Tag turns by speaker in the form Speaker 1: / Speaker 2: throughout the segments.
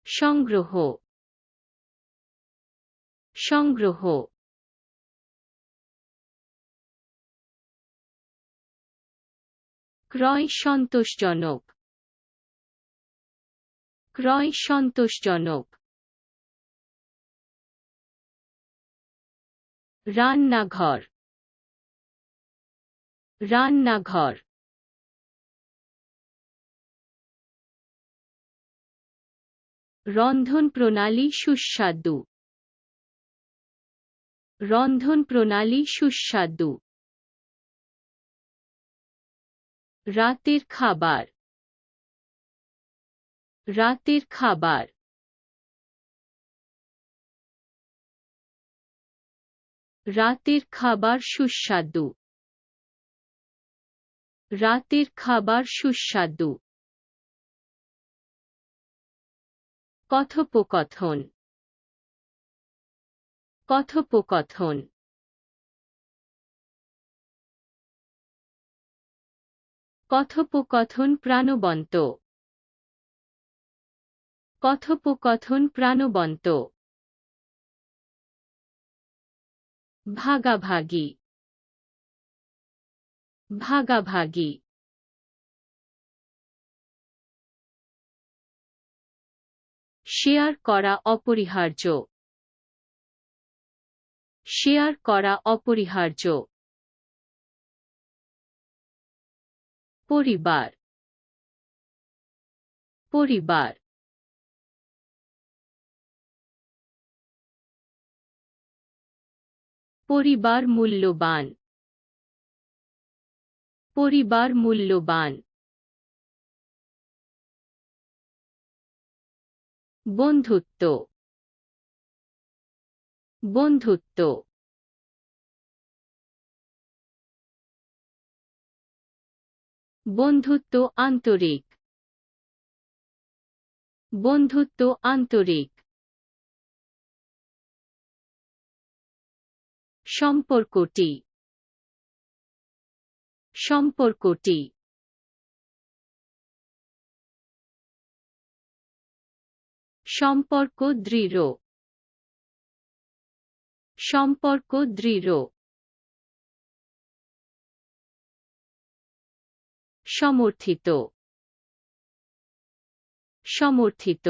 Speaker 1: সংগ্রহ সংগ্রহ ক্রয় সন্তোষজনক ক্রয় সন্তোষজনক রান্নাঘর রান্নাঘর রন্ধন প্রণালী সুস্বাদু রন্ধন প্রণালী সুস্বাদু রাতের খাবার রাতের খাবার রাতের খাবার সুস্বাদু রাতের খাবার সুস্বাদু কথোপকথন কথোপকথন কথোপকথন প্রাণবন্ত কথোপকথন প্রাণবন্ত ভাগাভাগি ভাগাভাগি শেয়ার করা অপরিহার্য শেয়ার করা অপরিহার্য পরিবার পরিবার পরিবার মূল্যবান পরিবার মূল্যবান বন্ধুত্ব বন্ধুত্ব বন্ধুত্ব আন্তরিক বন্ধুত্ব আন্তরিক সম্পর্কটি সম্পর্কটি সম্পর্ক দৃঢ় সম্পর্ক দৃঢ় সমর্থিত সমর্থিত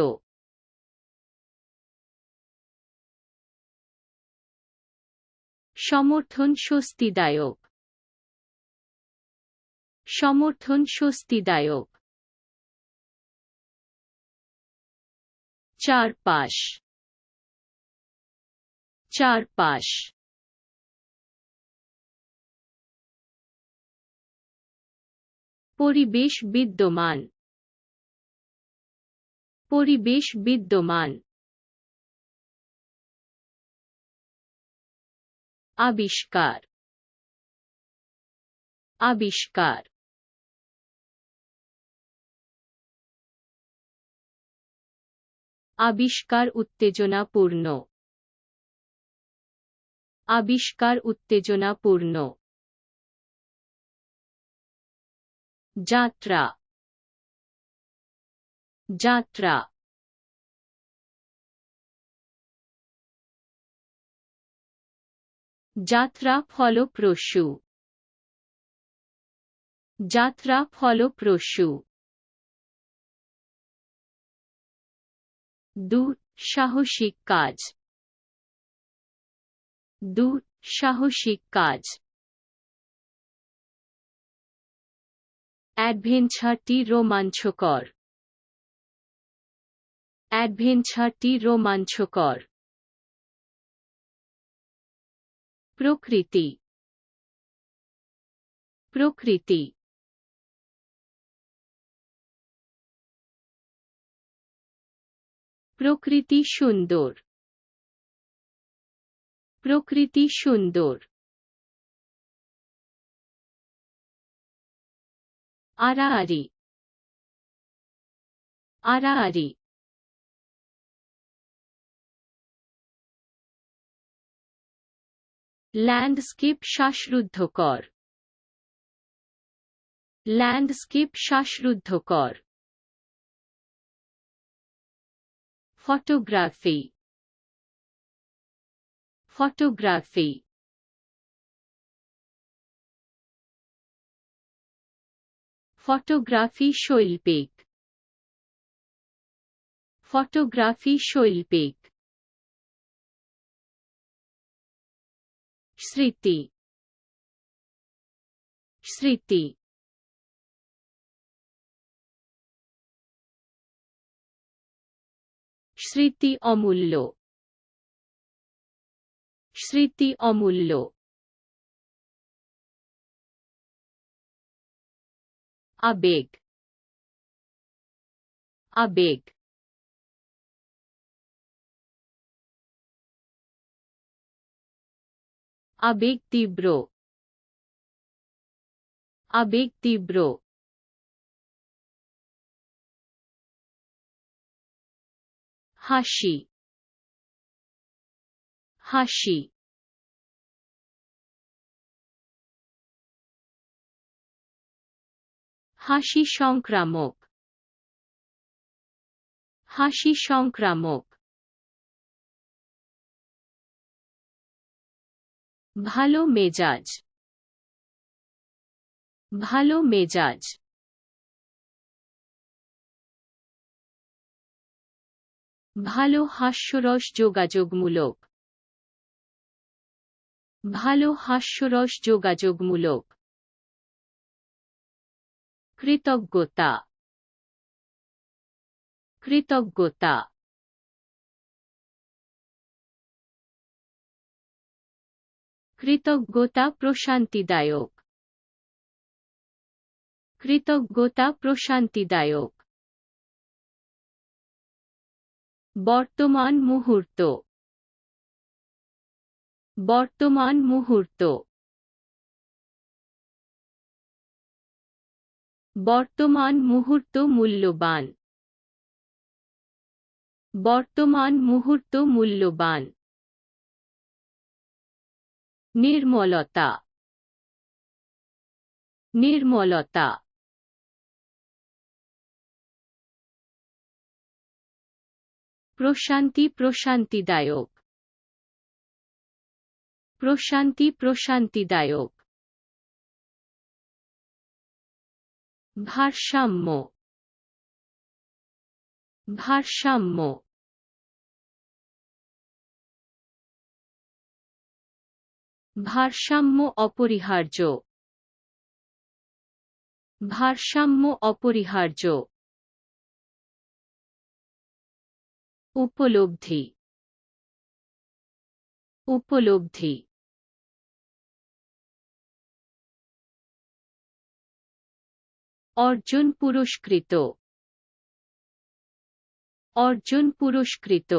Speaker 1: সমর্থন স্বস্তিদায়ক সমর্থন স্বস্তিদায়ক চারপাশ চারপাশ পরিবেশ বিদ্যমান পরিবেশ বিদ্যমান আবিষ্কার আবিষ্কার আবিষ্কার উত্তেজনাপূর্ণ আবিষ্কার উত্তেজনাপূর্ণ যাত্রা যাত্রা যাত্রা ফলপ্রসূ যাত্রা ফলপ্রসূ দুঃসাহসিক কাজ দুঃসাহসিক কাজ অ্যাডভেঞ্চারটি রোমাঞ্চকর অ্যাডভেঞ্চারটি রোমাঞ্চকর প্রকৃতি প্রকৃতি প্রকৃতি সুন্দর প্রকৃতি সুন্দর আড়াআড়ি আড়াআড়ি ল্যান্ডস্কেপ শ্বাসরুদ্ধকর ল্যান্ডস্কেপ শ্বাসরুদ্ধকর ফটোগ্রাফি ফটোগ্রাফি ফটোগ্রাফি শৈল্পিক ফটোগ্রাফি শৈল্পিক স্মৃতি স্মৃতি স্মৃতি অমূল্য স্মৃতি অমূল্য আবেগ আবেগ আবেগ তীব্র আবেগ তীব্র হাসি হাসি হাসি সংক্রামক হাসি সংক্রামক ভালো মেজাজ ভালো মেজাজ ভালো হাস্যরস যোগাযোগমূলক ভালো হাস্যরস যোগাযোগমূলক কৃতজ্ঞতা কৃতজ্ঞতা কৃতজ্ঞতা প্রশান্তিদায়ক কৃতজ্ঞতা প্রশান্তিদায়ক বর্তমান মুহূর্ত বর্তমান মুহূর্ত বর্তমান মুহূর্ত মূল্যবান বর্তমান মুহূর্ত মূল্যবান নির্মলতা নির্মলতা প্রশান্তি প্রশান্তিদায়ক প্রশান্তি প্রশান্তিদায়ক ভারসাম্য ভারসাম্য ভারসাম্য অপরিহার্য ভারসাম্য অপরিহার্য উপলব্ধি উপলব্ধি অর্জন পুরস্কৃত অর্জন পুরস্কৃত